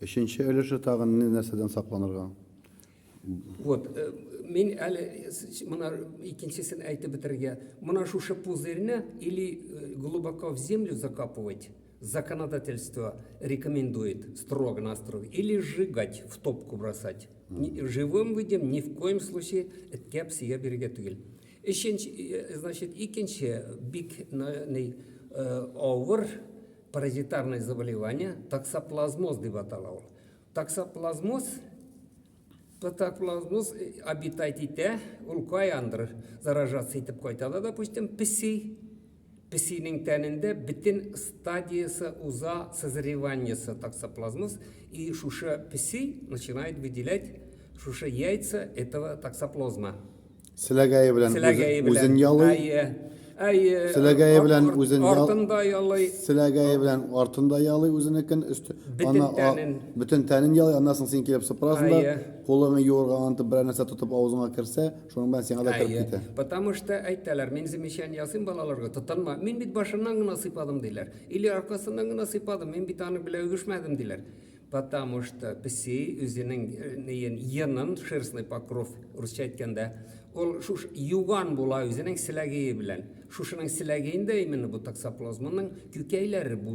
Üçüncü ölüşü tağın ne neseden saklanırga? Вот, мен әлі мына икенчесін айтып бітірге, мына шушы пузырьны или глубоко в землю закапывать, законодательство рекомендует строго-настрого, или сжигать, в топку бросать. Живым видом ни в коем случае эткеп сия береге түгел. Значит, икенче бик овыр паразитарное заболевание, таксоплазмоз деп аталау. Таксоплазмоз обитать ите, ул каянdır заражаться итеп кайтады, допустим, писинең тәнендә битен стадиясы уза созреваниесы таксоплазмоз, и шуша писи начинает выделять шуша яйца этого таксоплазма. Силәгәе белән үзен ялый. Силәгәе белән үзен артында ялый. Силәгәе белән артында ялый үзенекен өсте. Бүтән тәнен ялый, аннан соң син килеп сыпырасың. Кулыңны юырган антып бер нәрсә тотып авызыңа керсә, шуның белән сиңа да киреп китә. Потому что әйтәләр, мин замечание ясыйм балаларга, тотынма. Мин бит башыннан гына сыйпадым диләр. Или аркасыннан гына сыйпадым, мин бит аны белән үгешмәдем диләр. Потому что песи үзенең янын, шерстный покров, русча әйткәндә, ул шуш юган була үзенең силәгәе белән. Шушының силәгәендә именно бу таксоплазманың күкәйләре